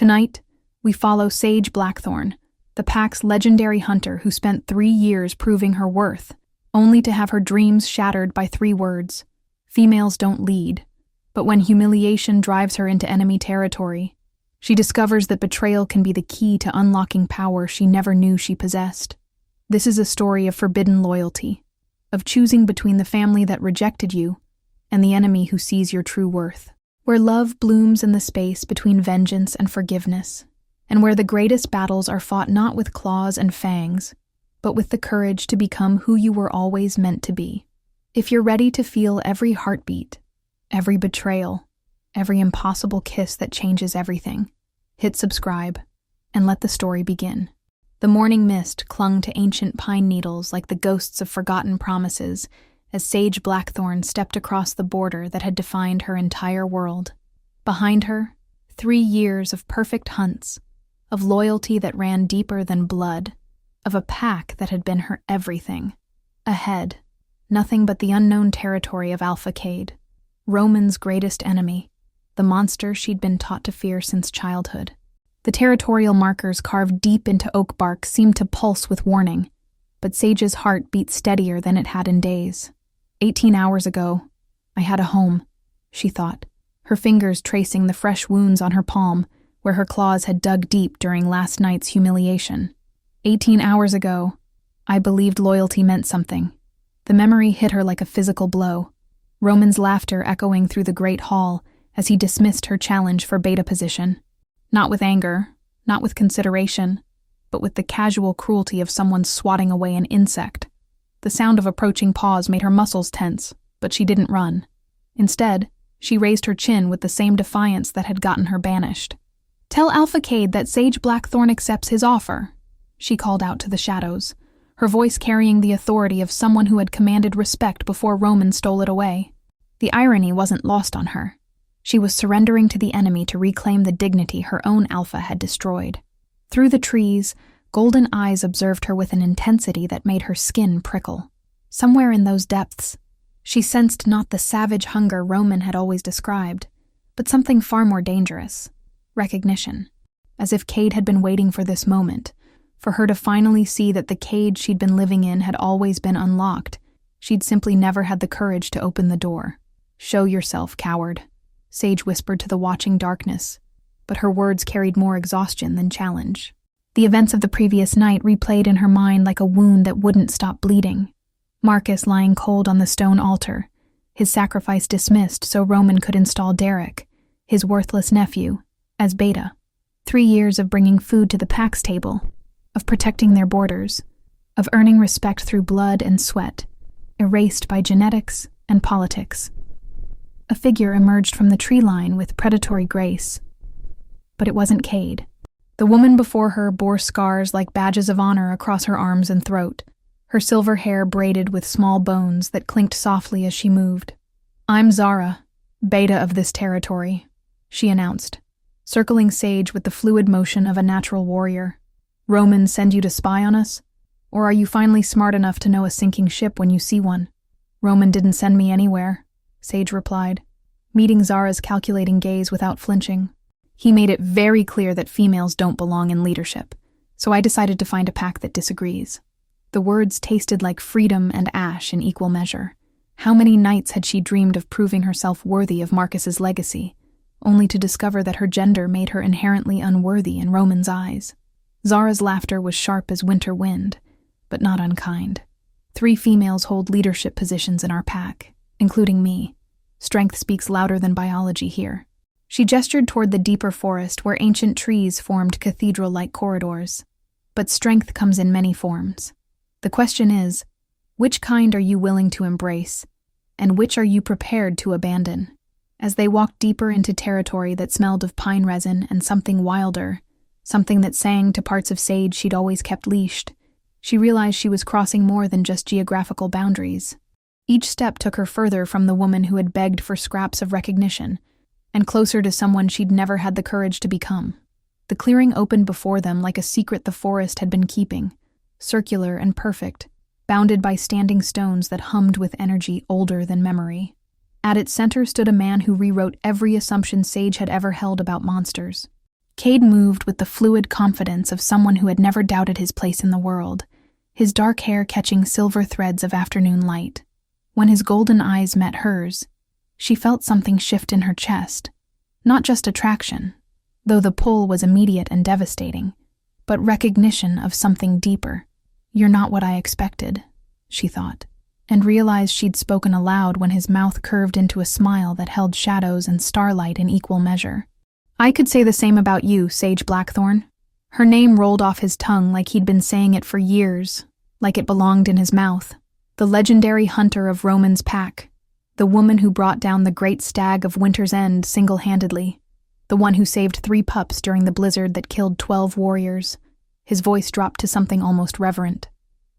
Tonight, we follow Sage Blackthorn, the pack's legendary hunter who spent 3 years proving her worth, only to have her dreams shattered by 3 words. Females don't lead, but when humiliation drives her into enemy territory, she discovers that betrayal can be the key to unlocking power she never knew she possessed. This is a story of forbidden loyalty, of choosing between the family that rejected you and the enemy who sees your true worth, where love blooms in the space between vengeance and forgiveness, and where the greatest battles are fought not with claws and fangs, but with the courage to become who you were always meant to be. If you're ready to feel every heartbeat, every betrayal, every impossible kiss that changes everything, hit subscribe and let the story begin. The morning mist clung to ancient pine needles like the ghosts of forgotten promises as Sage Blackthorn stepped across the border that had defined her entire world. Behind her, 3 years of perfect hunts, of loyalty that ran deeper than blood, of a pack that had been her everything. Ahead, nothing but the unknown territory of Alpha Cade, Roman's greatest enemy, the monster she'd been taught to fear since childhood. The territorial markers carved deep into oak bark seemed to pulse with warning, but Sage's heart beat steadier than it had in days. 18 hours ago, I had a home, she thought, her fingers tracing the fresh wounds on her palm where her claws had dug deep during last night's humiliation. 18 hours ago, I believed loyalty meant something. The memory hit her like a physical blow, Roman's laughter echoing through the great hall as he dismissed her challenge for beta position. Not with anger, not with consideration, but with the casual cruelty of someone swatting away an insect. The sound of approaching paws made her muscles tense, but she didn't run. Instead, she raised her chin with the same defiance that had gotten her banished. "Tell Alpha Cade that Sage Blackthorn accepts his offer," she called out to the shadows, her voice carrying the authority of someone who had commanded respect before Roman stole it away. The irony wasn't lost on her. She was surrendering to the enemy to reclaim the dignity her own alpha had destroyed. Through the trees, golden eyes observed her with an intensity that made her skin prickle. Somewhere in those depths, she sensed not the savage hunger Roman had always described, but something far more dangerous: recognition. As if Cade had been waiting for this moment, for her to finally see that the cage she'd been living in had always been unlocked. She'd simply never had the courage to open the door. "Show yourself, coward," Sage whispered to the watching darkness, but her words carried more exhaustion than challenge. The events of the previous night replayed in her mind like a wound that wouldn't stop bleeding. Marcus lying cold on the stone altar, his sacrifice dismissed so Roman could install Derek, his worthless nephew, as beta. 3 years of bringing food to the pack's table, of protecting their borders, of earning respect through blood and sweat, erased by genetics and politics. A figure emerged from the tree line with predatory grace. But it wasn't Cade. The woman before her bore scars like badges of honor across her arms and throat, her silver hair braided with small bones that clinked softly as she moved. "I'm Zara, beta of this territory," she announced, circling Sage with the fluid motion of a natural warrior. "Roman send you to spy on us? Or are you finally smart enough to know a sinking ship when you see one?" "Roman didn't send me anywhere," Sage replied, meeting Zara's calculating gaze without flinching. "He made it very clear that females don't belong in leadership, so I decided to find a pack that disagrees." The words tasted like freedom and ash in equal measure. How many nights had she dreamed of proving herself worthy of Marcus's legacy, only to discover that her gender made her inherently unworthy in Roman's eyes? Zara's laughter was sharp as winter wind, but not unkind. 3 females hold leadership positions in our pack, including me. Strength speaks louder than biology here. She gestured toward the deeper forest where ancient trees formed cathedral-like corridors. But strength comes in many forms. The question is, which kind are you willing to embrace, and which are you prepared to abandon? As they walked deeper into territory that smelled of pine resin and something wilder, something that sang to parts of Sage she'd always kept leashed, she realized she was crossing more than just geographical boundaries. Each step took her further from the woman who had begged for scraps of recognition, and closer to someone she'd never had the courage to become. The clearing opened before them like a secret the forest had been keeping, circular and perfect, bounded by standing stones that hummed with energy older than memory. At its center stood a man who rewrote every assumption Sage had ever held about monsters. Cade moved with the fluid confidence of someone who had never doubted his place in the world, his dark hair catching silver threads of afternoon light. When his golden eyes met hers, she felt something shift in her chest. Not just attraction, though the pull was immediate and devastating, but recognition of something deeper. "You're not what I expected," she thought, and realized she'd spoken aloud when his mouth curved into a smile that held shadows and starlight in equal measure. "I could say the same about you, Sage Blackthorn." Her name rolled off his tongue like he'd been saying it for years, like it belonged in his mouth. The legendary hunter of Roman's pack, the woman who brought down the great stag of Winter's End single-handedly, the one who saved 3 pups during the blizzard that killed 12 warriors. His voice dropped to something almost reverent.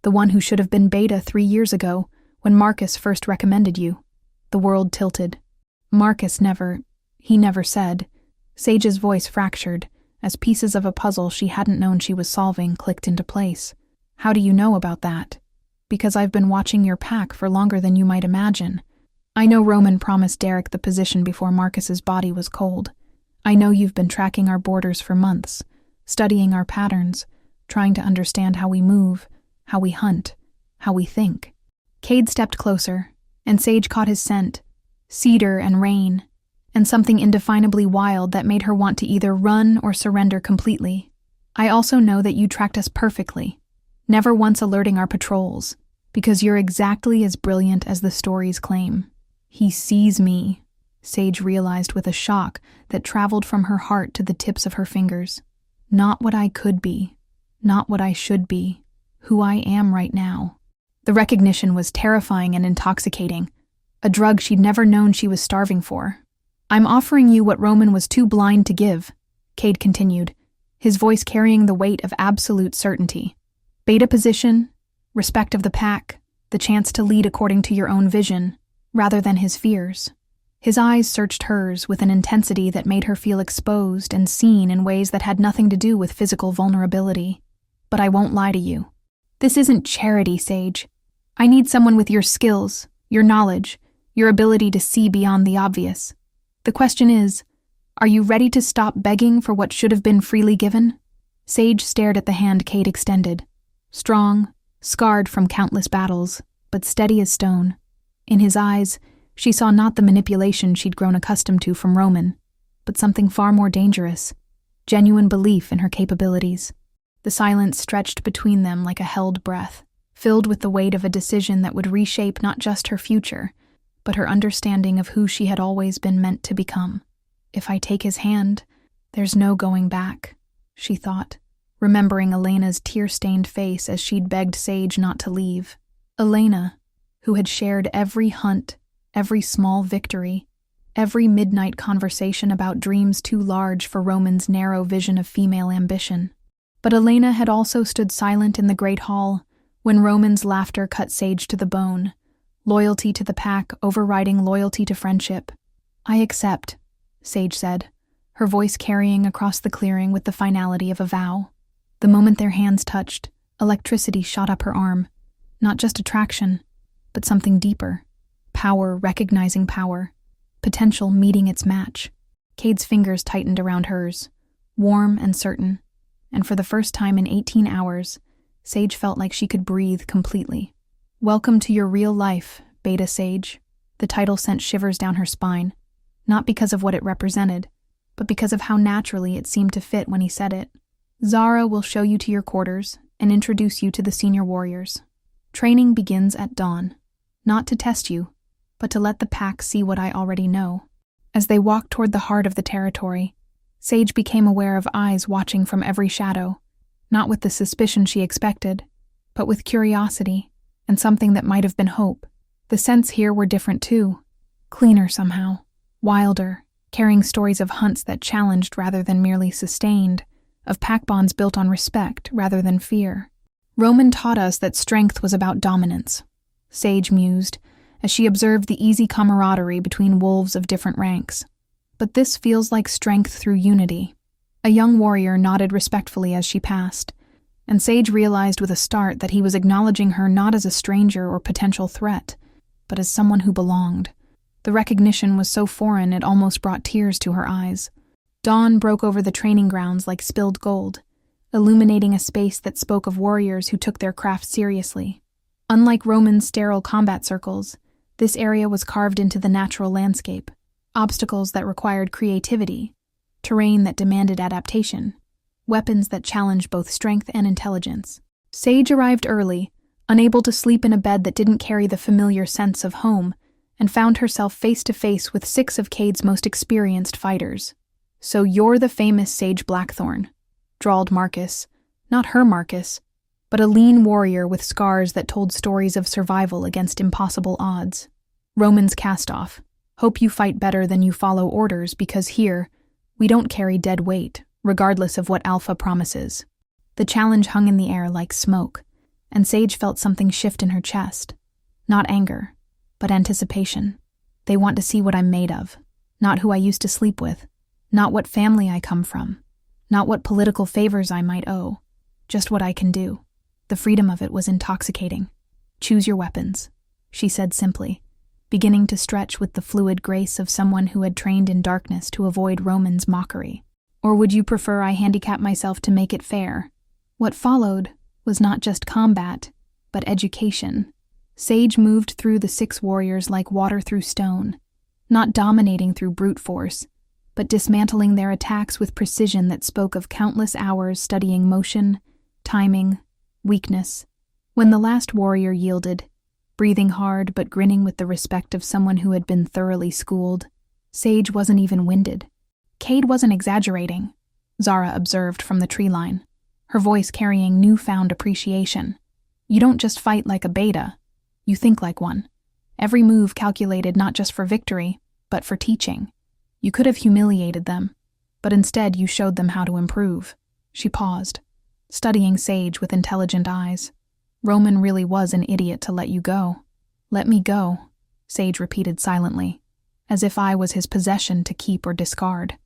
The one who should have been Beta 3 years ago, when Marcus first recommended you. The world tilted. Marcus he never said. Sage's voice fractured, as pieces of a puzzle she hadn't known she was solving clicked into place. "How do you know about that?" "Because I've been watching your pack for longer than you might imagine. I know Roman promised Derek the position before Marcus's body was cold. I know you've been tracking our borders for months, studying our patterns, trying to understand how we move, how we hunt, how we think." Cade stepped closer, and Sage caught his scent, cedar and rain, and something indefinably wild that made her want to either run or surrender completely. "I also know that you tracked us perfectly, never once alerting our patrols, because you're exactly as brilliant as the stories claim." "He sees me," Sage realized with a shock that traveled from her heart to the tips of her fingers. "Not what I could be, not what I should be, who I am right now." The recognition was terrifying and intoxicating, a drug she'd never known she was starving for. "I'm offering you what Roman was too blind to give," Cade continued, his voice carrying the weight of absolute certainty. "Beta position, respect of the pack, the chance to lead according to your own vision, rather than his fears." His eyes searched hers with an intensity that made her feel exposed and seen in ways that had nothing to do with physical vulnerability. "But I won't lie to you. This isn't charity, Sage. I need someone with your skills, your knowledge, your ability to see beyond the obvious. The question is, are you ready to stop begging for what should have been freely given?" Sage stared at the hand Cade extended. Strong, scarred from countless battles, but steady as stone. In his eyes, she saw not the manipulation she'd grown accustomed to from Roman, but something far more dangerous, genuine belief in her capabilities. The silence stretched between them like a held breath, filled with the weight of a decision that would reshape not just her future, but her understanding of who she had always been meant to become. "If I take his hand, there's no going back," she thought, remembering Elena's tear-stained face as she'd begged Sage not to leave. Elena, who had shared every hunt, every small victory, every midnight conversation about dreams too large for Roman's narrow vision of female ambition. But Elena had also stood silent in the great hall when Roman's laughter cut Sage to the bone, loyalty to the pack overriding loyalty to friendship. "I accept," Sage said, her voice carrying across the clearing with the finality of a vow. The moment their hands touched, electricity shot up her arm. Not just attraction, but something deeper. Power recognizing power. Potential meeting its match. Cade's fingers tightened around hers, warm and certain, and for the first time in 18 hours, Sage felt like she could breathe completely. "Welcome to your real life, Beta Sage." The title sent shivers down her spine, not because of what it represented, but because of how naturally it seemed to fit when he said it. "Zara will show you to your quarters and introduce you to the senior warriors. Training begins at dawn, not to test you, but to let the pack see what I already know." As they walked toward the heart of the territory, Sage became aware of eyes watching from every shadow, not with the suspicion she expected, but with curiosity and something that might have been hope. The scents here were different too, cleaner somehow, wilder, carrying stories of hunts that challenged rather than merely sustained, of pack bonds built on respect rather than fear. "Roman taught us that strength was about dominance," Sage mused, as she observed the easy camaraderie between wolves of different ranks. "But this feels like strength through unity." A young warrior nodded respectfully as she passed, and Sage realized with a start that he was acknowledging her not as a stranger or potential threat, but as someone who belonged. The recognition was so foreign it almost brought tears to her eyes. Dawn broke over the training grounds like spilled gold, illuminating a space that spoke of warriors who took their craft seriously. Unlike Roman sterile combat circles, this area was carved into the natural landscape, obstacles that required creativity, terrain that demanded adaptation, weapons that challenged both strength and intelligence. Sage arrived early, unable to sleep in a bed that didn't carry the familiar sense of home, and found herself face to face with 6 of Cade's most experienced fighters. "So you're the famous Sage Blackthorn," drawled Marcus. Not her Marcus, but a lean warrior with scars that told stories of survival against impossible odds. Roman's cast-off. "Hope you fight better than you follow orders, because here, we don't carry dead weight, regardless of what Alpha promises." The challenge hung in the air like smoke, and Sage felt something shift in her chest. Not anger, but anticipation. They want to see what I'm made of, not who I used to sleep with, not what family I come from, not what political favors I might owe, just what I can do. The freedom of it was intoxicating. "Choose your weapons," she said simply, beginning to stretch with the fluid grace of someone who had trained in darkness to avoid Roman's mockery. "Or would you prefer I handicap myself to make it fair?" What followed was not just combat, but education. Sage moved through the 6 warriors like water through stone, not dominating through brute force, but dismantling their attacks with precision that spoke of countless hours studying motion, timing, weakness. When the last warrior yielded, breathing hard but grinning with the respect of someone who had been thoroughly schooled, Sage wasn't even winded. Cade wasn't exaggerating, Zara observed from the tree line, her voice carrying newfound appreciation. "You don't just fight like a beta, you think like one. Every move calculated not just for victory, but for teaching. You could have humiliated them, but instead you showed them how to improve." She paused, studying Sage with intelligent eyes. "Roman really was an idiot to let you go." "Let me go," Sage repeated silently, as if I was his possession to keep or discard.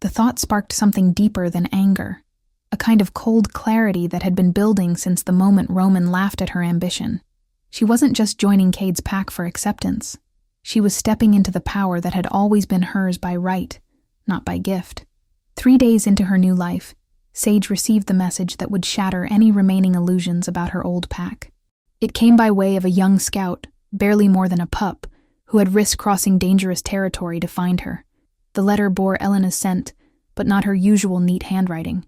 The thought sparked something deeper than anger, a kind of cold clarity that had been building since the moment Roman laughed at her ambition. She wasn't just joining Cade's pack for acceptance. She was stepping into the power that had always been hers by right, not by gift. 3 days into her new life, Sage received the message that would shatter any remaining illusions about her old pack. It came by way of a young scout, barely more than a pup, who had risked crossing dangerous territory to find her. The letter bore Elena's scent, but not her usual neat handwriting.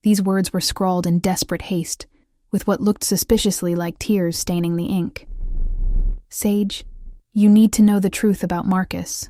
These words were scrawled in desperate haste, with what looked suspiciously like tears staining the ink. "Sage, you need to know the truth about Marcus.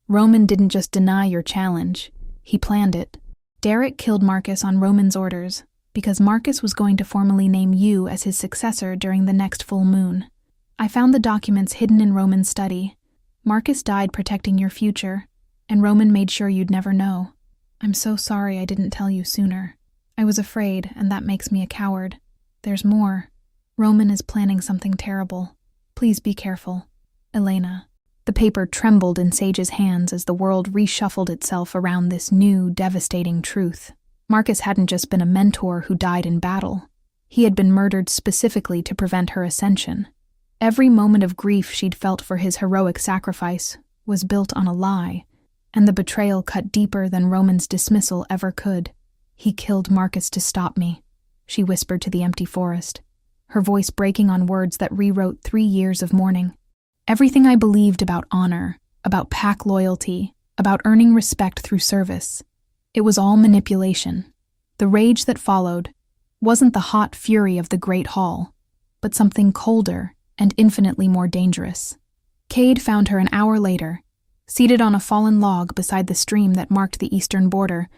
Roman didn't just deny your challenge, he planned it. Derek killed Marcus on Roman's orders, because Marcus was going to formally name you as his successor during the next full moon. I found the documents hidden in Roman's study. Marcus died protecting your future, and Roman made sure you'd never know. I'm so sorry I didn't tell you sooner. I was afraid, and that makes me a coward. There's more. Roman is planning something terrible. Please be careful. Elena." The paper trembled in Sage's hands as the world reshuffled itself around this new, devastating truth. Marcus hadn't just been a mentor who died in battle. He had been murdered specifically to prevent her ascension. Every moment of grief she'd felt for his heroic sacrifice was built on a lie, and the betrayal cut deeper than Roman's dismissal ever could. "He killed Marcus to stop me," she whispered to the empty forest, her voice breaking on words that rewrote 3 years of mourning. "Everything I believed about honor, about pack loyalty, about earning respect through service, it was all manipulation. The rage that followed wasn't the hot fury of the Great Hall, but something colder and infinitely more dangerous." Cade found her an hour later, seated on a fallen log beside the stream that marked the eastern border,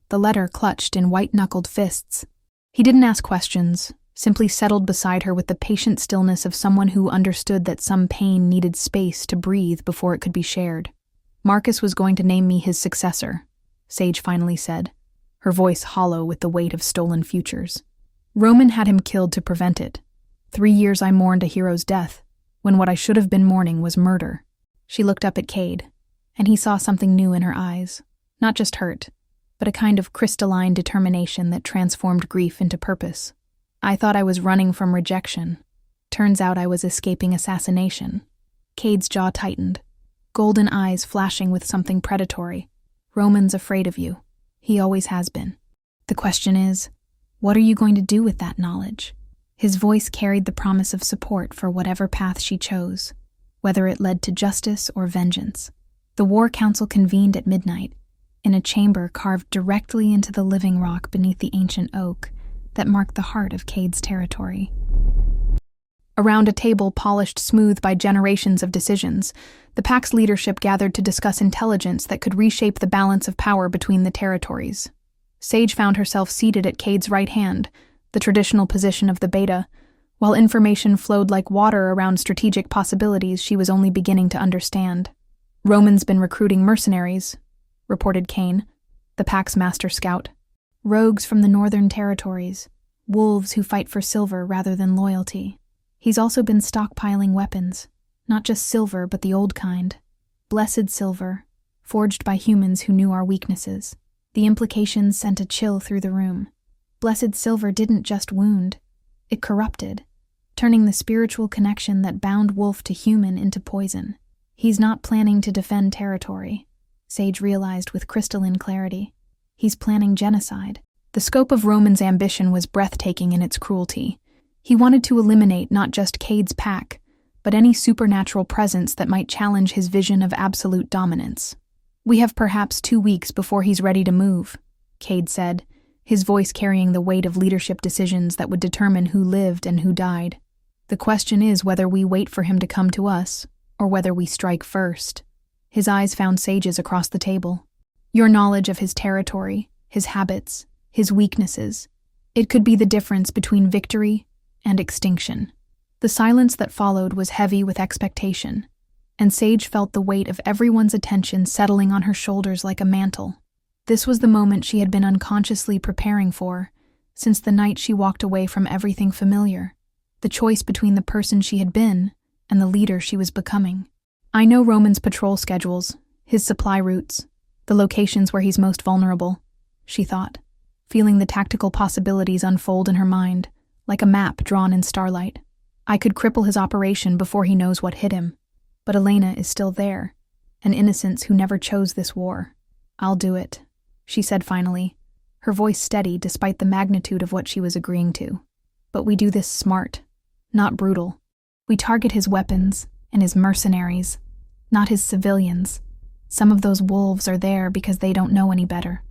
the letter clutched in white-knuckled fists. He didn't ask questions, simply settled beside her with the patient stillness of someone who understood that some pain needed space to breathe before it could be shared. "Marcus was going to name me his successor," Sage finally said, her voice hollow with the weight of stolen futures. "Roman had him killed to prevent it. 3 years I mourned a hero's death, when what I should have been mourning was murder." She looked up at Cade, and he saw something new in her eyes. Not just hurt, but a kind of crystalline determination that transformed grief into purpose. "I thought I was running from rejection. Turns out I was escaping assassination." Cade's jaw tightened, golden eyes flashing with something predatory. "Roman's afraid of you. He always has been. The question is, what are you going to do with that knowledge? His voice carried the promise of support for whatever path she chose, whether it led to justice or vengeance. The War Council convened at midnight, in a chamber carved directly into the living rock beneath the ancient oak that marked the heart of Cade's territory. Around a table polished smooth by generations of decisions, the Pack's leadership gathered to discuss intelligence that could reshape the balance of power between the territories. Sage found herself seated at Cade's right hand, the traditional position of the beta. While information flowed like water around strategic possibilities she was only beginning to understand. Roman's been recruiting mercenaries, reported Kane, the Pack's master scout. Rogues from the northern territories, wolves who fight for silver rather than loyalty. He's also been stockpiling weapons, not just silver but the old kind. Blessed silver, forged by humans who knew our weaknesses. The implications sent a chill through the room. Blessed silver didn't just wound, it corrupted, turning the spiritual connection that bound wolf to human into poison. He's not planning to defend territory, Sage realized with crystalline clarity. He's planning genocide. The scope of Roman's ambition was breathtaking in its cruelty. He wanted to eliminate not just Cade's pack, but any supernatural presence that might challenge his vision of absolute dominance. We have perhaps 2 weeks before he's ready to move, Cade said, his voice carrying the weight of leadership decisions that would determine who lived and who died. The question is whether we wait for him to come to us, or whether we strike first. His eyes found Sage's across the table. Your knowledge of his territory, his habits, his weaknesses. It could be the difference between victory and extinction. The silence that followed was heavy with expectation, and Sage felt the weight of everyone's attention settling on her shoulders like a mantle. This was the moment she had been unconsciously preparing for, since the night she walked away from everything familiar. The choice between the person she had been and the leader she was becoming. I know Roman's patrol schedules, his supply routes, the locations where he's most vulnerable, she thought, feeling the tactical possibilities unfold in her mind, like a map drawn in starlight. I could cripple his operation before he knows what hit him. But Elena is still there, an innocence who never chose this war. I'll do it, she said finally, her voice steady despite the magnitude of what she was agreeing to. But we do this smart, not brutal. We target his weapons and his mercenaries, not his civilians. Some of those wolves are there because they don't know any better,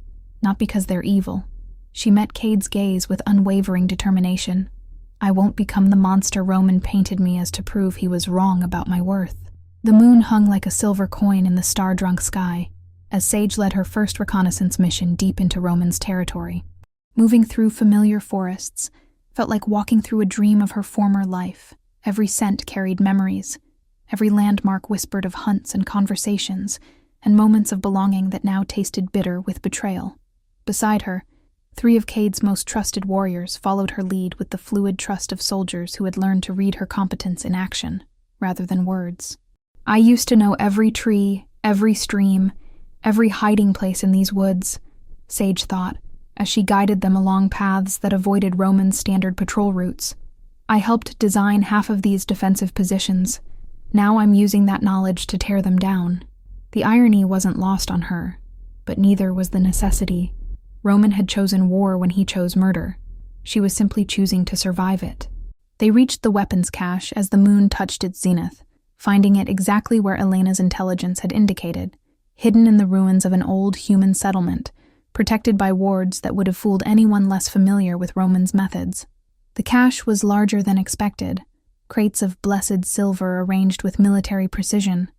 not because they're evil. She met Cade's gaze with unwavering determination. I won't become the monster Roman painted me as to prove he was wrong about my worth. The moon hung like a silver coin in the star-drunk sky, as Sage led her first reconnaissance mission deep into Roman's territory. Moving through familiar forests felt like walking through a dream of her former life. Every scent carried memories. Every landmark whispered of hunts and conversations, and moments of belonging that now tasted bitter with betrayal. Beside her, 3 of Cade's most trusted warriors followed her lead with the fluid trust of soldiers who had learned to read her competence in action, rather than words. I used to know every tree, every stream, every hiding place in these woods, Sage thought, as she guided them along paths that avoided Roman's standard patrol routes. I helped design half of these defensive positions. Now I'm using that knowledge to tear them down. The irony wasn't lost on her, but neither was the necessity. Roman had chosen war when he chose murder. She was simply choosing to survive it. They reached the weapons cache as the moon touched its zenith, finding it exactly where Elena's intelligence had indicated, hidden in the ruins of an old human settlement, protected by wards that would have fooled anyone less familiar with Roman's methods. The cache was larger than expected, crates of blessed silver arranged with military precision,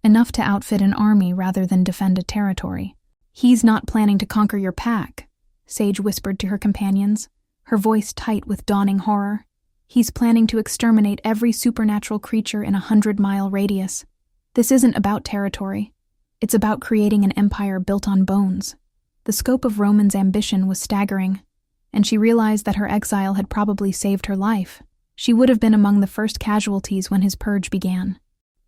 enough to outfit an army rather than defend a territory. He's not planning to conquer your pack, Sage whispered to her companions, her voice tight with dawning horror. He's planning to exterminate every supernatural creature in a 100-mile radius. This isn't about territory. It's about creating an empire built on bones. The scope of Roman's ambition was staggering, and she realized that her exile had probably saved her life. She would have been among the first casualties when his purge began.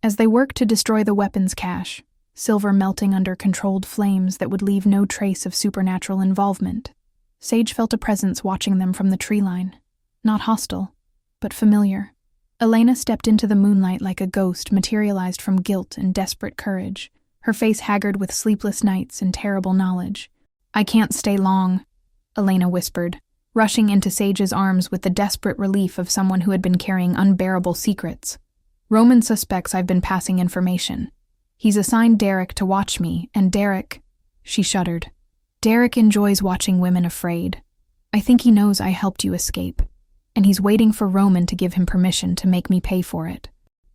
As they worked to destroy the weapons cache, silver melting under controlled flames that would leave no trace of supernatural involvement, Sage felt a presence watching them from the tree line. Not hostile, but familiar. Elena stepped into the moonlight like a ghost materialized from guilt and desperate courage, her face haggard with sleepless nights and terrible knowledge. I can't stay long, Elena whispered, rushing into Sage's arms with the desperate relief of someone who had been carrying unbearable secrets. Roman suspects I've been passing information. He's assigned Derek to watch me, and Derek... She shuddered. Derek enjoys watching women afraid. I think he knows I helped you escape, and he's waiting for Roman to give him permission to make me pay for it.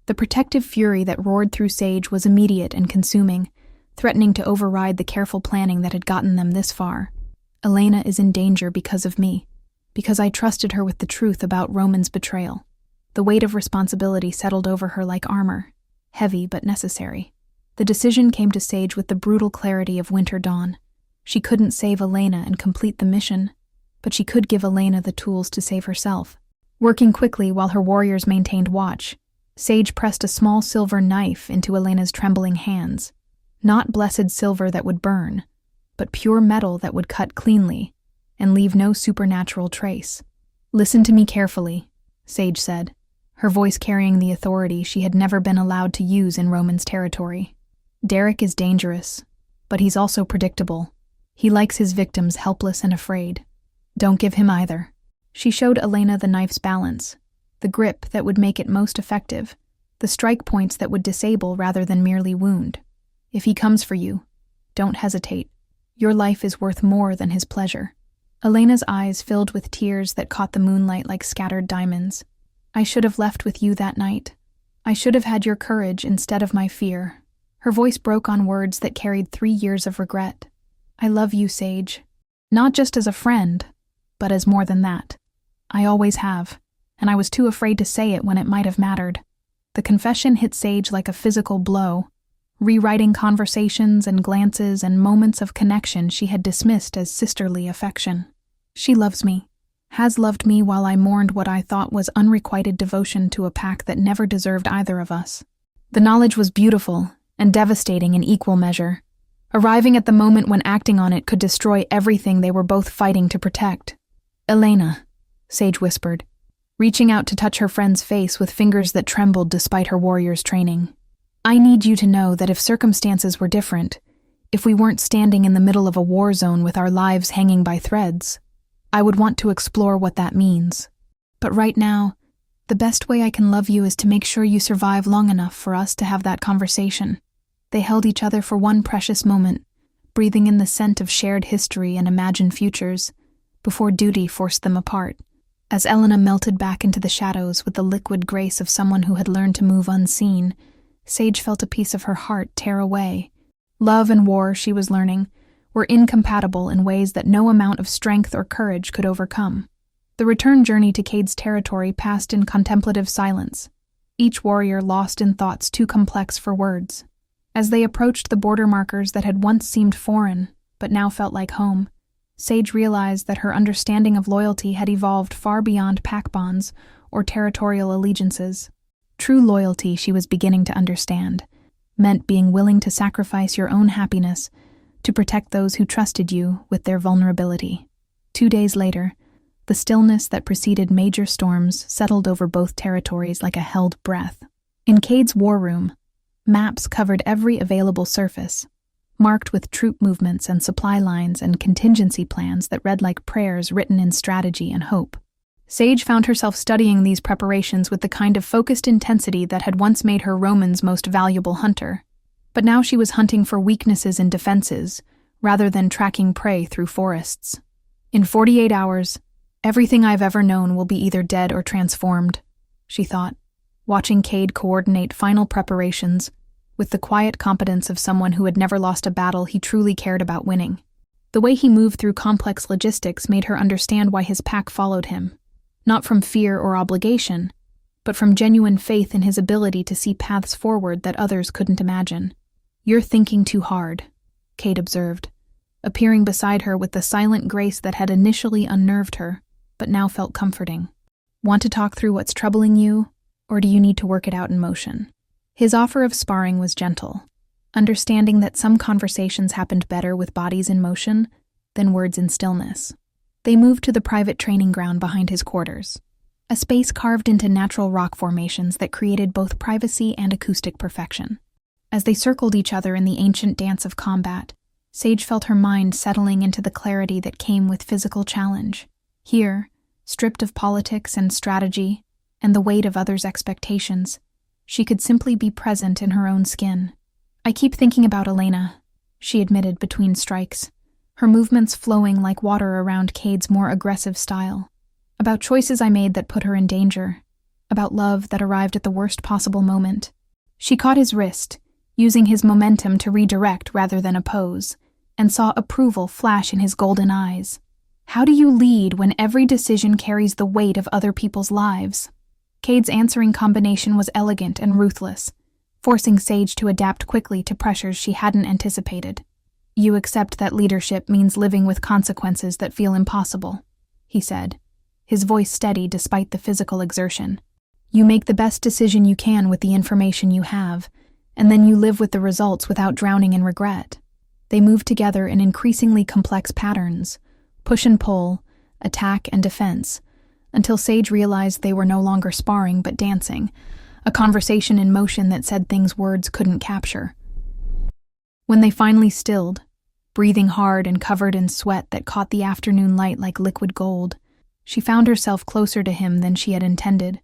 The protective fury that roared through Sage was immediate and consuming, threatening to override the careful planning that had gotten them this far. Elena is in danger because of me, because I trusted her with the truth about Roman's betrayal. The weight of responsibility settled over her like armor, heavy but necessary. The decision came to Sage with the brutal clarity of winter dawn. She couldn't save Elena and complete the mission, but she could give Elena the tools to save herself. Working quickly while her warriors maintained watch, Sage pressed a small silver knife into Elena's trembling hands. Not blessed silver that would burn, but pure metal that would cut cleanly and leave no supernatural trace. Listen to me carefully, Sage said, her voice carrying the authority she had never been allowed to use in Roman's territory. Derek is dangerous, but he's also predictable. He likes his victims helpless and afraid. Don't give him either. She showed Elena the knife's balance, the grip that would make it most effective, the strike points that would disable rather than merely wound. If he comes for you, don't hesitate. Your life is worth more than his pleasure. Elena's eyes filled with tears that caught the moonlight like scattered diamonds. I should have left with you that night. I should have had your courage instead of my fear. Her voice broke on words that carried 3 years of regret. I love you, Sage. Not just as a friend, but as more than that. I always have, and I was too afraid to say it when it might have mattered. The confession hit Sage like a physical blow, rewriting conversations and glances and moments of connection she had dismissed as sisterly affection. She loves me, has loved me while I mourned what I thought was unrequited devotion to a pack that never deserved either of us. The knowledge was beautiful and devastating in equal measure, arriving at the moment when acting on it could destroy everything they were both fighting to protect. Elena, Sage whispered, reaching out to touch her friend's face with fingers that trembled despite her warrior's training. I need you to know that if circumstances were different, if we weren't standing in the middle of a war zone with our lives hanging by threads, I would want to explore what that means. But right now, the best way I can love you is to make sure you survive long enough for us to have that conversation. They held each other for one precious moment, breathing in the scent of shared history and imagined futures, before duty forced them apart. As Elena melted back into the shadows with the liquid grace of someone who had learned to move unseen, Sage felt a piece of her heart tear away. Love and war, she was learning, were incompatible in ways that no amount of strength or courage could overcome. The return journey to Cade's territory passed in contemplative silence, each warrior lost in thoughts too complex for words. As they approached the border markers that had once seemed foreign, but now felt like home, Sage realized that her understanding of loyalty had evolved far beyond pack bonds or territorial allegiances. True loyalty, she was beginning to understand, meant being willing to sacrifice your own happiness to protect those who trusted you with their vulnerability. 2 days later, the stillness that preceded major storms settled over both territories like a held breath. In Cade's war room, maps covered every available surface, marked with troop movements and supply lines and contingency plans that read like prayers written in strategy and hope. Sage found herself studying these preparations with the kind of focused intensity that had once made her Roman's most valuable hunter. But now she was hunting for weaknesses in defenses, rather than tracking prey through forests. In 48 hours, everything I've ever known will be either dead or transformed, she thought, watching Cade coordinate final preparations with the quiet competence of someone who had never lost a battle he truly cared about winning. The way he moved through complex logistics made her understand why his pack followed him, not from fear or obligation, but from genuine faith in his ability to see paths forward that others couldn't imagine. You're thinking too hard, Cade observed, appearing beside her with the silent grace that had initially unnerved her, but now felt comforting. Want to talk through what's troubling you, or do you need to work it out in motion? His offer of sparring was gentle, understanding that some conversations happened better with bodies in motion than words in stillness. They moved to the private training ground behind his quarters, a space carved into natural rock formations that created both privacy and acoustic perfection. As they circled each other in the ancient dance of combat, Sage felt her mind settling into the clarity that came with physical challenge. Here, stripped of politics and strategy, and the weight of others' expectations, she could simply be present in her own skin. "I keep thinking about Elena," she admitted between strikes, her movements flowing like water around Cade's more aggressive style. "About choices I made that put her in danger. About love that arrived at the worst possible moment." She caught his wrist, using his momentum to redirect rather than oppose, and saw approval flash in his golden eyes. "How do you lead when every decision carries the weight of other people's lives?" Cade's answering combination was elegant and ruthless, forcing Sage to adapt quickly to pressures she hadn't anticipated. "You accept that leadership means living with consequences that feel impossible," he said, his voice steady despite the physical exertion. "You make the best decision you can with the information you have, and then you live with the results without drowning in regret." They moved together in increasingly complex patterns, push and pull, attack and defense, until Sage realized they were no longer sparring but dancing, a conversation in motion that said things words couldn't capture. When they finally stilled, breathing hard and covered in sweat that caught the afternoon light like liquid gold, she found herself closer to him than she had intended,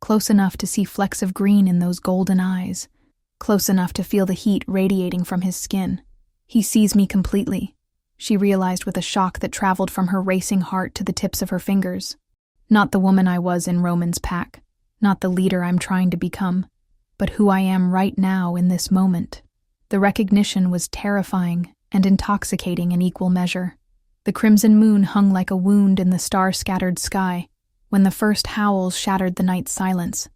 close enough to see flecks of green in those golden eyes, close enough to feel the heat radiating from his skin. "He sees me completely," she realized with a shock that traveled from her racing heart to the tips of her fingers. "Not the woman I was in Roman's pack, not the leader I'm trying to become, but who I am right now in this moment." The recognition was terrifying and intoxicating in equal measure. The crimson moon hung like a wound in the star-scattered sky when the first howls shattered the night's silence.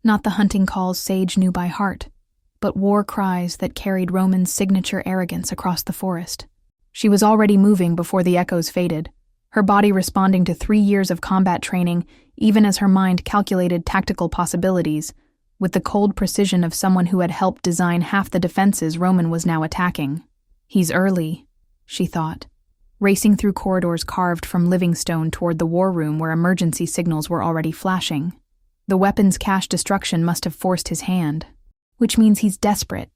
Not the hunting calls Sage knew by heart, but war cries that carried Roman's signature arrogance across the forest. She was already moving before the echoes faded, her body responding to 3 years of combat training even as her mind calculated tactical possibilities, with the cold precision of someone who had helped design half the defenses Roman was now attacking. "He's early," she thought, racing through corridors carved from living stone toward the war room where emergency signals were already flashing. The weapon's cache destruction must have forced his hand, which means he's desperate,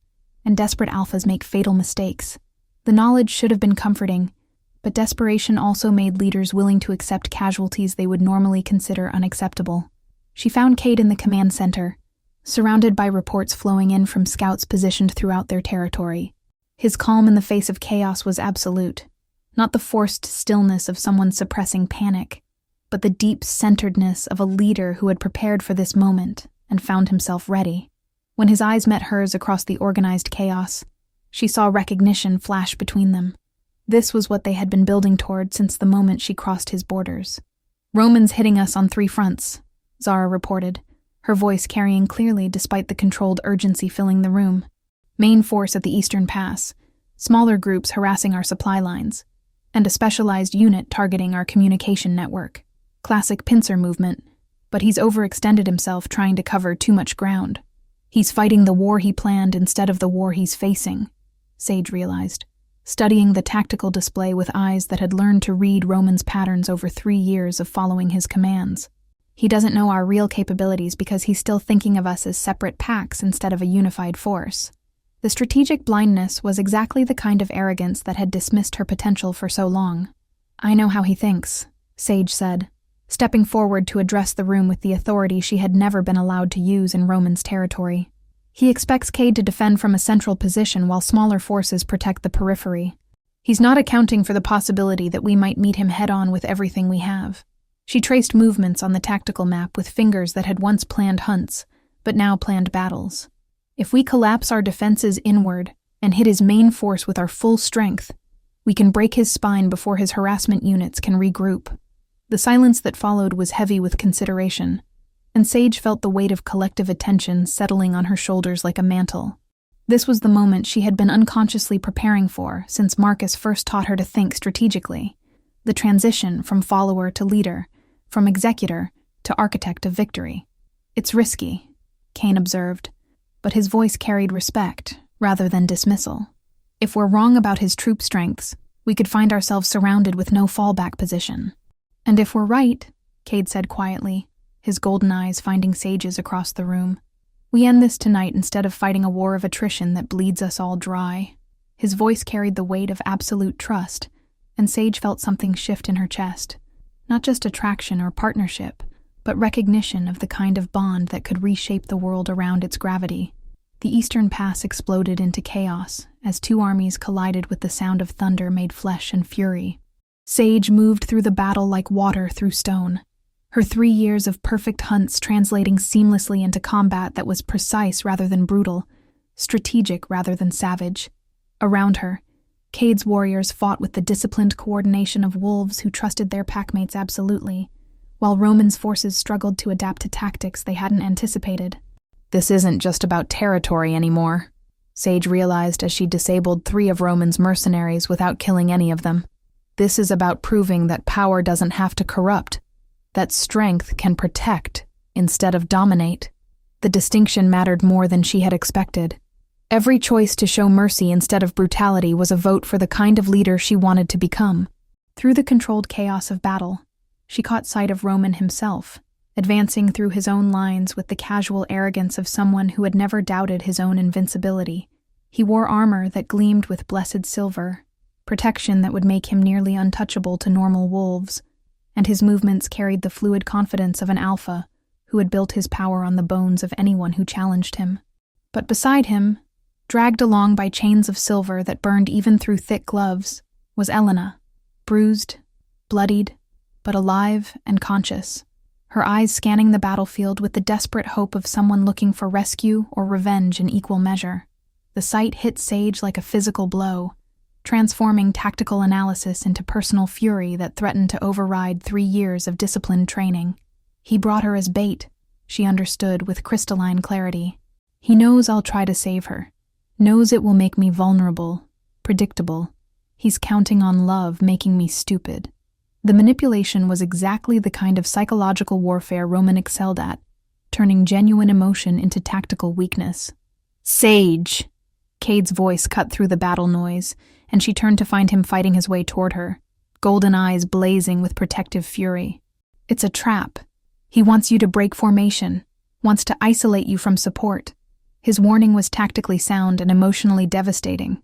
and desperate alphas make fatal mistakes. The knowledge should have been comforting, but desperation also made leaders willing to accept casualties they would normally consider unacceptable. She found Cade in the command center, surrounded by reports flowing in from scouts positioned throughout their territory. His calm in the face of chaos was absolute, not the forced stillness of someone suppressing panic, but the deep centeredness of a leader who had prepared for this moment and found himself ready. When his eyes met hers across the organized chaos, she saw recognition flash between them. This was what they had been building toward since the moment she crossed his borders. "Roman's hitting us on 3 fronts, Zara reported, her voice carrying clearly despite the controlled urgency filling the room. "Main force at the Eastern Pass, smaller groups harassing our supply lines, and a specialized unit targeting our communication network. Classic pincer movement, but he's overextended himself trying to cover too much ground. He's fighting the war he planned instead of the war he's facing," Sage realized, studying the tactical display with eyes that had learned to read Roman's patterns over 3 years of following his commands. "He doesn't know our real capabilities because he's still thinking of us as separate packs instead of a unified force." The strategic blindness was exactly the kind of arrogance that had dismissed her potential for so long. "I know how he thinks," Sage said, stepping forward to address the room with the authority she had never been allowed to use in Roman's territory. "He expects Cade to defend from a central position while smaller forces protect the periphery. He's not accounting for the possibility that we might meet him head-on with everything we have." She traced movements on the tactical map with fingers that had once planned hunts, but now planned battles. "If we collapse our defenses inward and hit his main force with our full strength, we can break his spine before his harassment units can regroup." The silence that followed was heavy with consideration, and Sage felt the weight of collective attention settling on her shoulders like a mantle. This was the moment she had been unconsciously preparing for since Marcus first taught her to think strategically, the transition from follower to leader, from executor to architect of victory. "It's risky," Kane observed, but his voice carried respect rather than dismissal. "If we're wrong about his troop strengths, we could find ourselves surrounded with no fallback position. And if we're right," Cade said quietly, his golden eyes finding Sage's across the room, "we end this tonight instead of fighting a war of attrition that bleeds us all dry." His voice carried the weight of absolute trust, and Sage felt something shift in her chest. Not just attraction or partnership, but recognition of the kind of bond that could reshape the world around its gravity. The Eastern Pass exploded into chaos as two armies collided with the sound of thunder made flesh and fury. Sage moved through the battle like water through stone, her 3 years of perfect hunts translating seamlessly into combat that was precise rather than brutal, strategic rather than savage. Around her, Cade's warriors fought with the disciplined coordination of wolves who trusted their packmates absolutely, while Roman's forces struggled to adapt to tactics they hadn't anticipated. This isn't just about territory anymore, Sage realized as she disabled 3 of Roman's mercenaries without killing any of them. This is about proving that power doesn't have to corrupt, that strength can protect instead of dominate. The distinction mattered more than she had expected. Every choice to show mercy instead of brutality was a vote for the kind of leader she wanted to become. Through the controlled chaos of battle, she caught sight of Roman himself, advancing through his own lines with the casual arrogance of someone who had never doubted his own invincibility. He wore armor that gleamed with blessed silver, protection that would make him nearly untouchable to normal wolves, and his movements carried the fluid confidence of an alpha who had built his power on the bones of anyone who challenged him. But beside him, dragged along by chains of silver that burned even through thick gloves, was Elena, bruised, bloodied, but alive and conscious, her eyes scanning the battlefield with the desperate hope of someone looking for rescue or revenge in equal measure. The sight hit Sage like a physical blow, transforming tactical analysis into personal fury that threatened to override 3 years of disciplined training. He brought her as bait, she understood with crystalline clarity. He knows I'll try to save her, knows it will make me vulnerable, predictable. He's counting on love making me stupid. The manipulation was exactly the kind of psychological warfare Roman excelled at, turning genuine emotion into tactical weakness. Sage! Cade's voice cut through the battle noise, and she turned to find him fighting his way toward her, golden eyes blazing with protective fury. It's a trap. He wants you to break formation, wants to isolate you from support. His warning was tactically sound and emotionally devastating.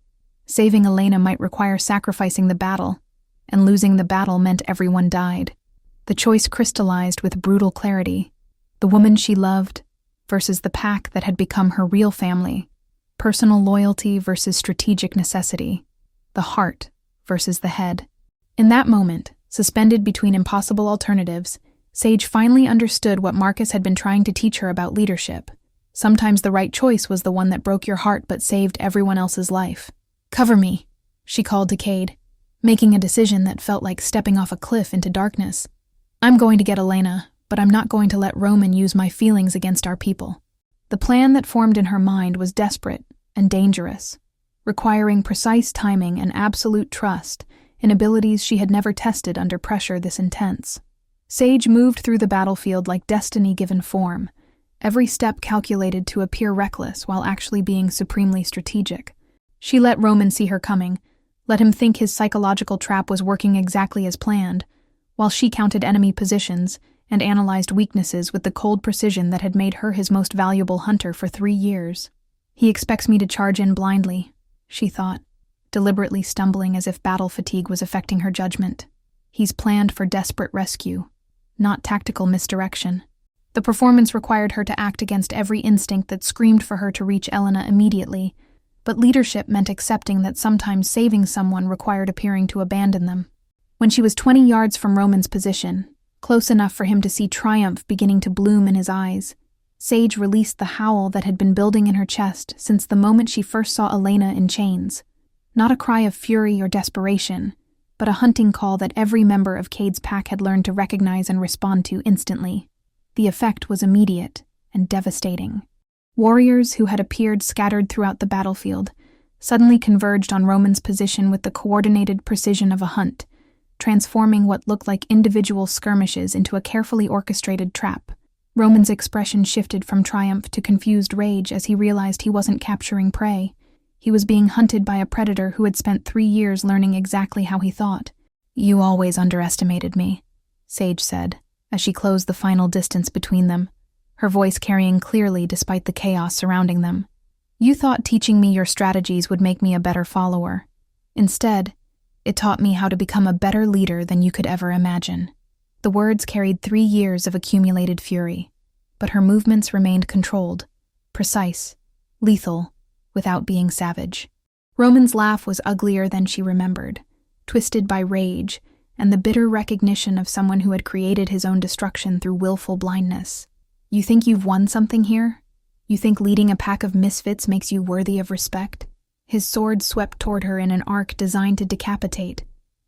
Saving Elena might require sacrificing the battle, and losing the battle meant everyone died. The choice crystallized with brutal clarity. The woman she loved versus the pack that had become her real family. Personal loyalty versus strategic necessity. The heart versus the head. In that moment, suspended between impossible alternatives, Sage finally understood what Marcus had been trying to teach her about leadership. Sometimes the right choice was the one that broke your heart but saved everyone else's life. "Cover me," she called to Cade, making a decision that felt like stepping off a cliff into darkness. "I'm going to get Elena, but I'm not going to let Roman use my feelings against our people." The plan that formed in her mind was desperate and dangerous, requiring precise timing and absolute trust in abilities she had never tested under pressure this intense. Sage moved through the battlefield like destiny given form, every step calculated to appear reckless while actually being supremely strategic. She let Roman see her coming, let him think his psychological trap was working exactly as planned, while she counted enemy positions and analyzed weaknesses with the cold precision that had made her his most valuable hunter for 3 years. He expects me to charge in blindly, she thought, deliberately stumbling as if battle fatigue was affecting her judgment. He's planned for desperate rescue, not tactical misdirection. The performance required her to act against every instinct that screamed for her to reach Elena immediately, but leadership meant accepting that sometimes saving someone required appearing to abandon them. When she was 20 yards from Roman's position, close enough for him to see triumph beginning to bloom in his eyes, Sage released the howl that had been building in her chest since the moment she first saw Elena in chains. Not a cry of fury or desperation, but a hunting call that every member of Cade's pack had learned to recognize and respond to instantly. The effect was immediate and devastating. Warriors who had appeared scattered throughout the battlefield suddenly converged on Roman's position with the coordinated precision of a hunt, transforming what looked like individual skirmishes into a carefully orchestrated trap. Roman's expression shifted from triumph to confused rage as he realized he wasn't capturing prey. He was being hunted by a predator who had spent 3 years learning exactly how he thought. "You always underestimated me," Sage said, as she closed the final distance between them, her voice carrying clearly despite the chaos surrounding them. You thought teaching me your strategies would make me a better follower. Instead, it taught me how to become a better leader than you could ever imagine." The words carried 3 years of accumulated fury, but her movements remained controlled, precise, lethal, without being savage. Roman's laugh was uglier than she remembered, twisted by rage and the bitter recognition of someone who had created his own destruction through willful blindness. "You think you've won something here? You think leading a pack of misfits makes you worthy of respect?" His sword swept toward her in an arc designed to decapitate,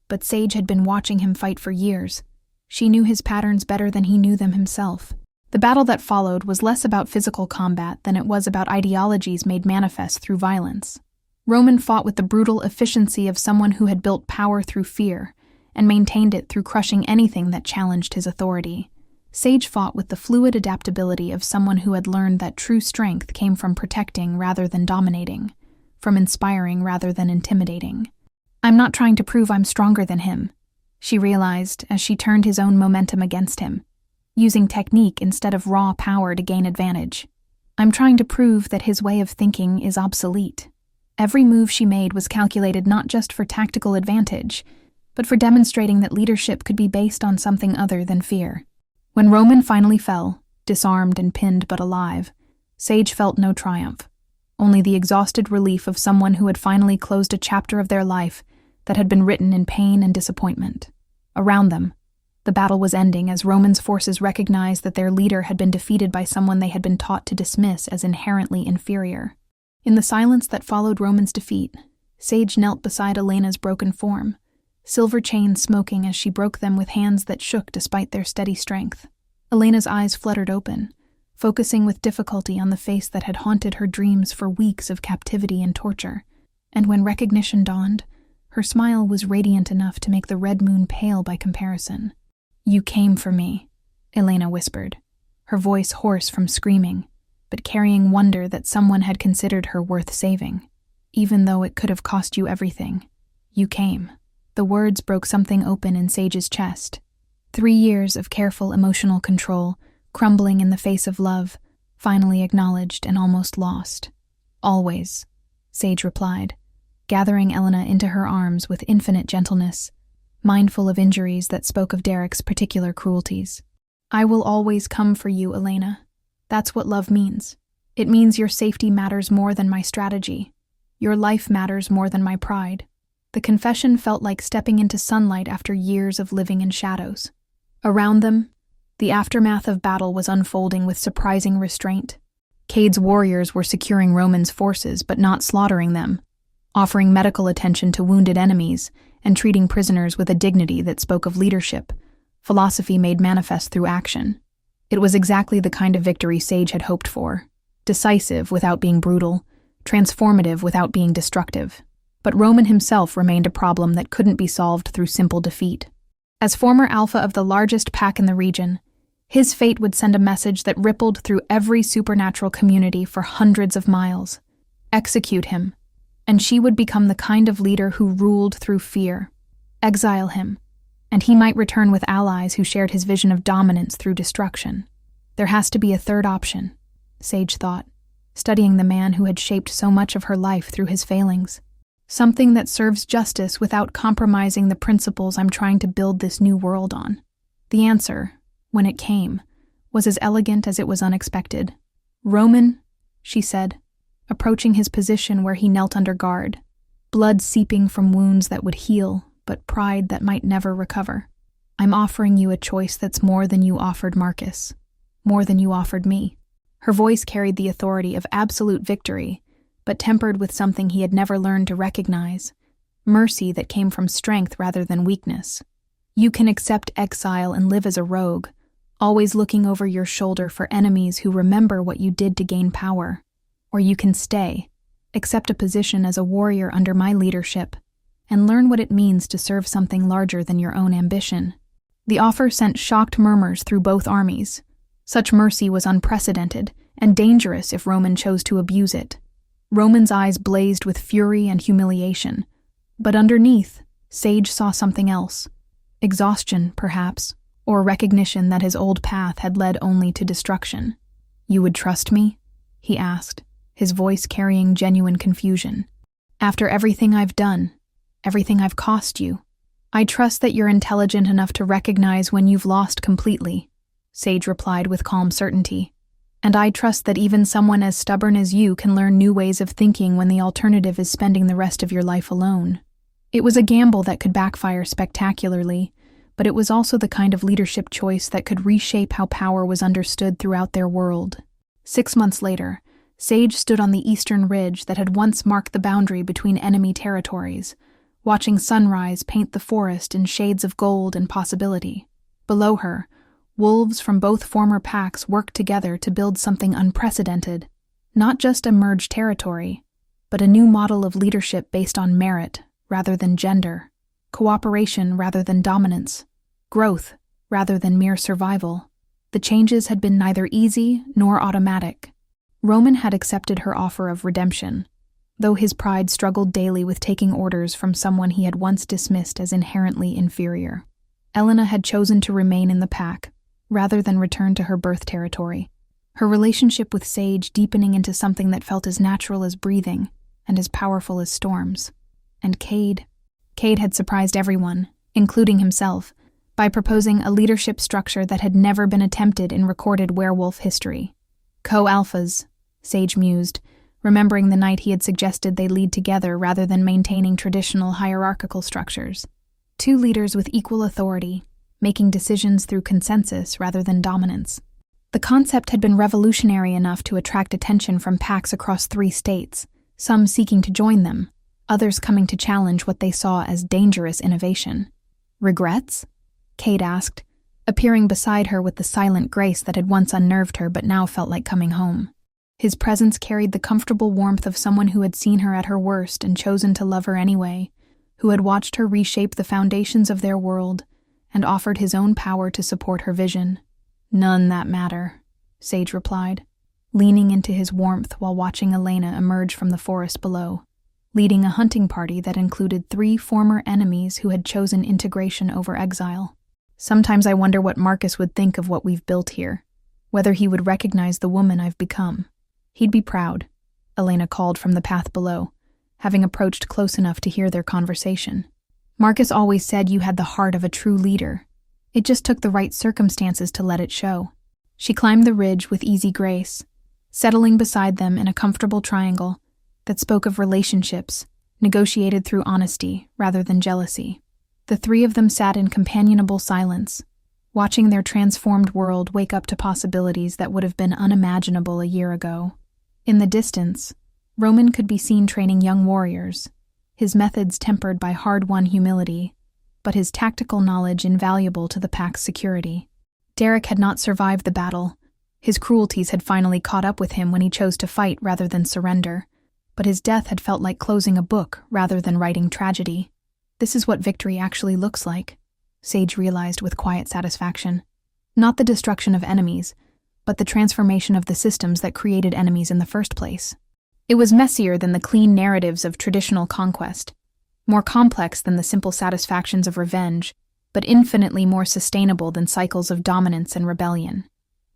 but Sage had been watching him fight for years. She knew his patterns better than he knew them himself. The battle that followed was less about physical combat than it was about ideologies made manifest through violence. Roman fought with the brutal efficiency of someone who had built power through fear and maintained it through crushing anything that challenged his authority. Sage fought with the fluid adaptability of someone who had learned that true strength came from protecting rather than dominating, from inspiring rather than intimidating. "I'm not trying to prove I'm stronger than him," she realized as she turned his own momentum against him, using technique instead of raw power to gain advantage. "I'm trying to prove that his way of thinking is obsolete." Every move she made was calculated not just for tactical advantage, but for demonstrating that leadership could be based on something other than fear. When Roman finally fell, disarmed and pinned but alive, Sage felt no triumph, only the exhausted relief of someone who had finally closed a chapter of their life that had been written in pain and disappointment. Around them, the battle was ending as Roman's forces recognized that their leader had been defeated by someone they had been taught to dismiss as inherently inferior. In the silence that followed Roman's defeat, Sage knelt beside Elena's broken form, silver chains smoking as she broke them with hands that shook despite their steady strength. Elena's eyes fluttered open, focusing with difficulty on the face that had haunted her dreams for weeks of captivity and torture. And when recognition dawned, her smile was radiant enough to make the red moon pale by comparison. "You came for me," Elena whispered, her voice hoarse from screaming, but carrying wonder that someone had considered her worth saving. "Even though it could have cost you everything, you came." The words broke something open in Sage's chest. 3 years of careful emotional control, crumbling in the face of love, finally acknowledged and almost lost. "Always," Sage replied, gathering Elena into her arms with infinite gentleness, mindful of injuries that spoke of Derek's particular cruelties. "I will always come for you, Elena. That's what love means. It means your safety matters more than my strategy. Your life matters more than my pride." The confession felt like stepping into sunlight after years of living in shadows. Around them, the aftermath of battle was unfolding with surprising restraint. Cade's warriors were securing Roman's forces but not slaughtering them, offering medical attention to wounded enemies and treating prisoners with a dignity that spoke of leadership, philosophy made manifest through action. It was exactly the kind of victory Sage had hoped for, decisive without being brutal, transformative without being destructive. But Roman himself remained a problem that couldn't be solved through simple defeat. As former alpha of the largest pack in the region, his fate would send a message that rippled through every supernatural community for hundreds of miles. Execute him, and she would become the kind of leader who ruled through fear. Exile him, and he might return with allies who shared his vision of dominance through destruction. There has to be a third option, Sage thought, studying the man who had shaped so much of her life through his failings. Something that serves justice without compromising the principles I'm trying to build this new world on. The answer, when it came, was as elegant as it was unexpected. "Roman," she said, approaching his position where he knelt under guard, blood seeping from wounds that would heal, but pride that might never recover. "I'm offering you a choice that's more than you offered Marcus, more than you offered me." Her voice carried the authority of absolute victory, but tempered with something he had never learned to recognize, mercy that came from strength rather than weakness. "You can accept exile and live as a rogue, always looking over your shoulder for enemies who remember what you did to gain power. Or you can stay, accept a position as a warrior under my leadership, and learn what it means to serve something larger than your own ambition." The offer sent shocked murmurs through both armies. Such mercy was unprecedented and dangerous if Roman chose to abuse it. Roman's eyes blazed with fury and humiliation, but underneath, Sage saw something else. Exhaustion, perhaps, or recognition that his old path had led only to destruction. "You would trust me?" he asked, his voice carrying genuine confusion. "After everything I've done, everything I've cost you, I trust that you're intelligent enough to recognize when you've lost completely," Sage replied with calm certainty. "And I trust that even someone as stubborn as you can learn new ways of thinking when the alternative is spending the rest of your life alone." It was a gamble that could backfire spectacularly, but it was also the kind of leadership choice that could reshape how power was understood throughout their world. 6 months later, Sage stood on the eastern ridge that had once marked the boundary between enemy territories, watching sunrise paint the forest in shades of gold and possibility. Below her, wolves from both former packs worked together to build something unprecedented, not just a merged territory, but a new model of leadership based on merit rather than gender, cooperation rather than dominance, growth rather than mere survival. The changes had been neither easy nor automatic. Roman had accepted her offer of redemption, though his pride struggled daily with taking orders from someone he had once dismissed as inherently inferior. Elena had chosen to remain in the pack, rather than return to her birth territory, her relationship with Sage deepening into something that felt as natural as breathing and as powerful as storms. And Cade had surprised everyone, including himself, by proposing a leadership structure that had never been attempted in recorded werewolf history. Co-alphas, Sage mused, remembering the night he had suggested they lead together rather than maintaining traditional hierarchical structures. 2 leaders with equal authority, making decisions through consensus rather than dominance. The concept had been revolutionary enough to attract attention from packs across 3 states, some seeking to join them, others coming to challenge what they saw as dangerous innovation. "Regrets?" Cade asked, appearing beside her with the silent grace that had once unnerved her but now felt like coming home. His presence carried the comfortable warmth of someone who had seen her at her worst and chosen to love her anyway, who had watched her reshape the foundations of their world and offered his own power to support her vision. "None that matter," Sage replied, leaning into his warmth while watching Elena emerge from the forest below, leading a hunting party that included 3 former enemies who had chosen integration over exile. "Sometimes I wonder what Marcus would think of what we've built here, whether he would recognize the woman I've become." "He'd be proud," Elena called from the path below, having approached close enough to hear their conversation. "Marcus always said you had the heart of a true leader. It just took the right circumstances to let it show." She climbed the ridge with easy grace, settling beside them in a comfortable triangle that spoke of relationships negotiated through honesty rather than jealousy. The 3 of them sat in companionable silence, watching their transformed world wake up to possibilities that would have been unimaginable a year ago. In the distance, Roman could be seen training young warriors, his methods tempered by hard-won humility, but his tactical knowledge invaluable to the pack's security. Derek had not survived the battle. His cruelties had finally caught up with him when he chose to fight rather than surrender, but his death had felt like closing a book rather than writing tragedy. This is what victory actually looks like, Sage realized with quiet satisfaction. Not the destruction of enemies, but the transformation of the systems that created enemies in the first place. It was messier than the clean narratives of traditional conquest, more complex than the simple satisfactions of revenge, but infinitely more sustainable than cycles of dominance and rebellion.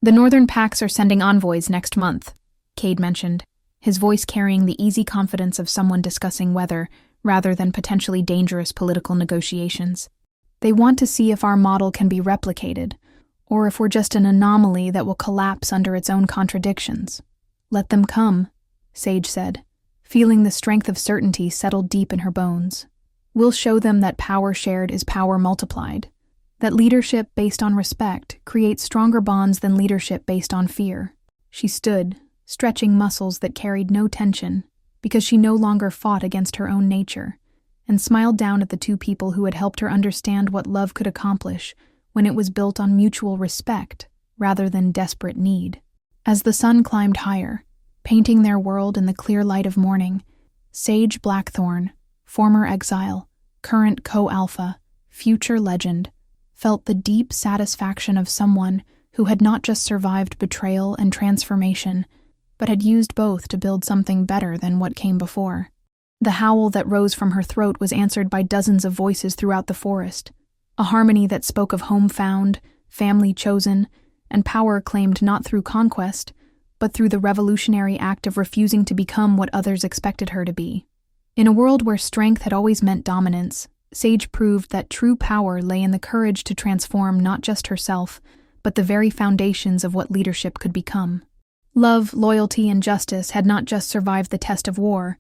"The Northern Packs are sending envoys next month," Cade mentioned, his voice carrying the easy confidence of someone discussing weather rather than potentially dangerous political negotiations. "They want to see if our model can be replicated, or if we're just an anomaly that will collapse under its own contradictions." "Let them come," Sage said, feeling the strength of certainty settle deep in her bones. "We'll show them that power shared is power multiplied, that leadership based on respect creates stronger bonds than leadership based on fear." She stood, stretching muscles that carried no tension, because she no longer fought against her own nature, and smiled down at the 2 people who had helped her understand what love could accomplish when it was built on mutual respect rather than desperate need. As the sun climbed higher, painting their world in the clear light of morning, Sage Blackthorn, former exile, current co-alpha, future legend, felt the deep satisfaction of someone who had not just survived betrayal and transformation, but had used both to build something better than what came before. The howl that rose from her throat was answered by dozens of voices throughout the forest, a harmony that spoke of home found, family chosen, and power claimed not through conquest, but through the revolutionary act of refusing to become what others expected her to be. In a world where strength had always meant dominance, Sage proved that true power lay in the courage to transform not just herself, but the very foundations of what leadership could become. Love, loyalty, and justice had not just survived the test of war.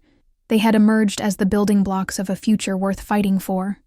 They had emerged as the building blocks of a future worth fighting for.